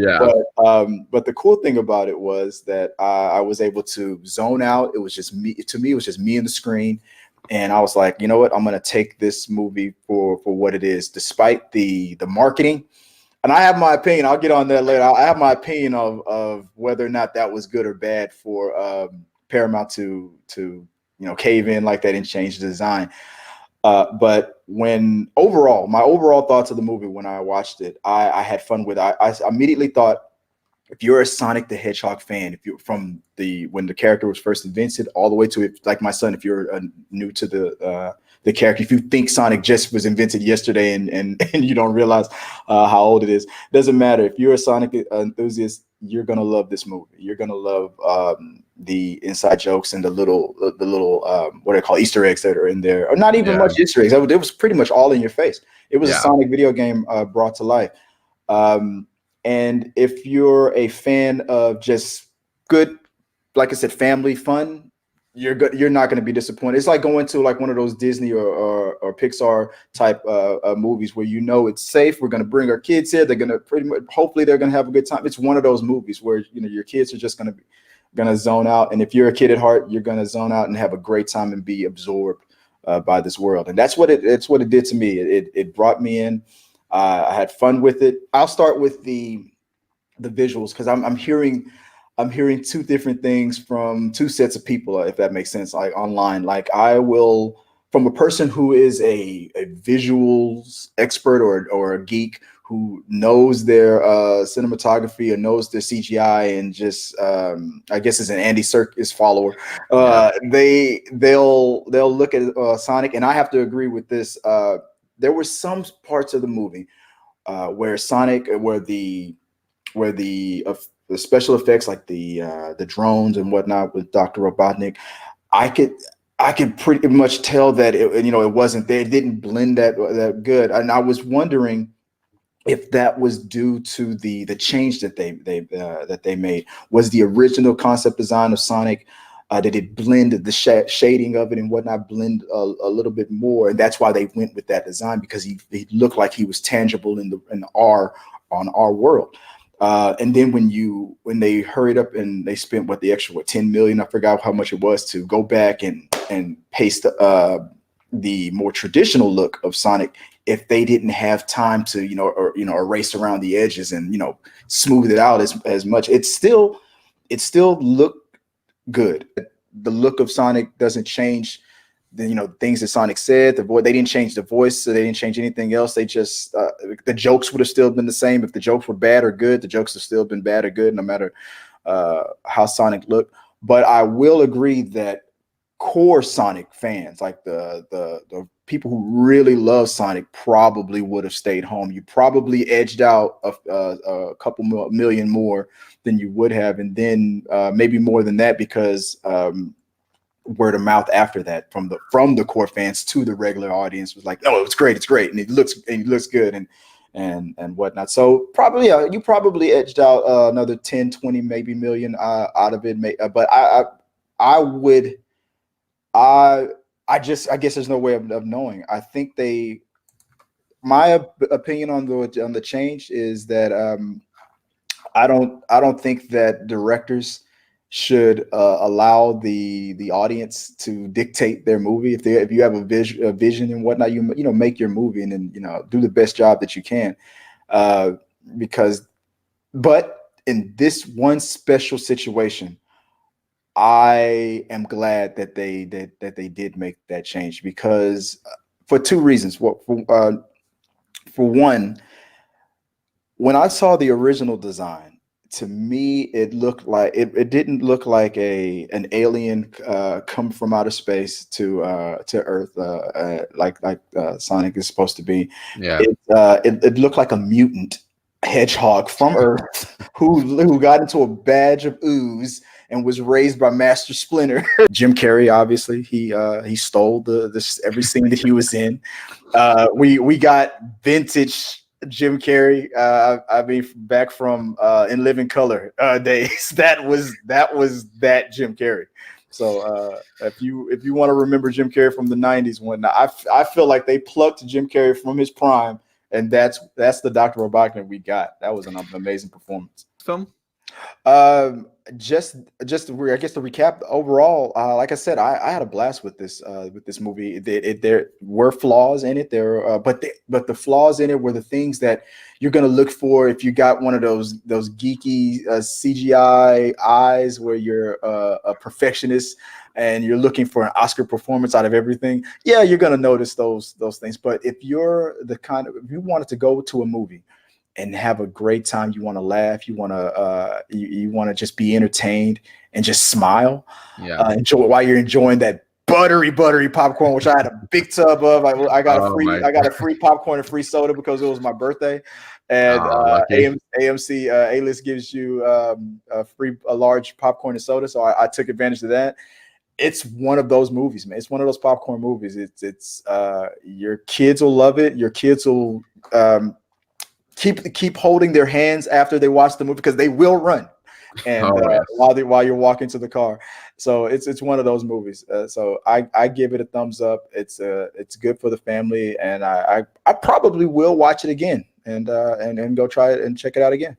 Yeah. But the cool thing about it was that I was able to zone out. It was just me. To me, it was just me and the screen. And I was like, you know what? I'm going to take this movie for what it is, despite the marketing. And I have my opinion. I'll get on that later. I have my opinion of whether or not that was good or bad for Paramount to cave in like that and change the design. But when my overall thoughts of the movie when I watched it, I had fun with it. I immediately thought, if you're a Sonic the Hedgehog fan, if you're from when the character was first invented all the way to it, like my son, if you're new to the character, if you think Sonic just was invented yesterday and you don't realize how old it is, doesn't matter. If you're a Sonic enthusiast, you're gonna love this movie. You're gonna love the inside jokes and the little what I call Easter eggs that are in there, or not even much Easter eggs. It was pretty much all in your face. It was a Sonic video game brought to life. And if you're a fan of just good, like I said, family fun, you're good. You're not going to be disappointed. It's like going to like one of those Disney or Pixar type movies where it's safe. We're going to bring our kids here. They're going to hopefully they're going to have a good time. It's one of those movies where your kids are just going to zone out. And if you're a kid at heart, you're going to zone out and have a great time and be absorbed by this world. And that's what it did to me. It brought me in. I had fun with it. I'll start with the visuals because I'm hearing two different things from two sets of people, if that makes sense, like online. Like I will, from a person who is a visuals expert or a geek who knows their cinematography or knows their CGI and just I guess is an Andy Serkis follower. They'll look at Sonic, and I have to agree with this. There were some parts of the movie where the special effects, like the drones and whatnot with Dr. Robotnik, I could pretty much tell that it wasn't there. It didn't blend that good, and I was wondering if that was due to the change that they made. Was the original concept design of Sonic? Did it blend the shading of it and whatnot blend a little bit more? And that's why they went with that design, because he looked like he was tangible on our world. And then when they hurried up and they spent the extra $10 million, I forgot how much it was, to go back and paste the more traditional look of Sonic, if they didn't have time to erase around the edges and smooth it out as much, it still looked good. The look of Sonic doesn't change. Things that Sonic said. They didn't change the voice, so they didn't change anything else. They just the jokes would have still been the same. If the jokes were bad or good, the jokes have still been bad or good, no matter how Sonic looked. But I will agree that core Sonic fans, like the people who really love Sonic, probably would have stayed home. You probably edged out a couple million more than you would have, and then maybe more than that, because word of mouth after that from the core fans to the regular audience was like, no, it's great, and it looks good and whatnot. So probably you probably edged out another 10, 20, maybe million out of it. But I guess there's no way of knowing. I think my opinion on the change is that I don't think that directors should allow the audience to dictate their movie. If you have a vision and whatnot, you make your movie and then do the best job that you can. But in this one special situation, I am glad that they did make that change, because for two reasons. For one, when I saw the original design, to me it looked like it didn't look like an alien come from outer space to Earth like Sonic is supposed to be. It looked like a mutant hedgehog from Earth who got into a badge of ooze and was raised by Master Splinter. Jim Carrey, obviously, he stole every scene that he was in. We got vintage Jim Carrey. I mean, back from In Living Color days. That was that Jim Carrey. So if you want to remember Jim Carrey from the '90s, I feel like they plucked Jim Carrey from his prime and that's the Dr. Robotnik we got. That was an amazing performance. Film. Um, I guess to recap overall, like I said, I had a blast with this movie. There were flaws in it, but the flaws in it were the things that you're gonna look for if you got one of those geeky CGI eyes where you're a perfectionist and you're looking for an Oscar performance out of everything. Yeah, you're gonna notice those things. But if you're if you wanted to go to a movie and have a great time, you want to laugh, you want to just be entertained and just smile, Yeah. enjoy while you're enjoying that buttery popcorn, which I had a big tub of. I got a Oh free my. I got a free popcorn and free soda because it was my birthday, and Oh, lucky. AMC A-list gives you a large popcorn and soda, so I took advantage of that. It's one of those movies, man. It's one of those popcorn movies. It's your kids will love it. Your kids will keep holding their hands after they watch the movie because they will run, and Oh yes. while you're walking to the car. So it's one of those movies. So I give it a thumbs up. It's good for the family, and I probably will watch it again and go try it and check it out again.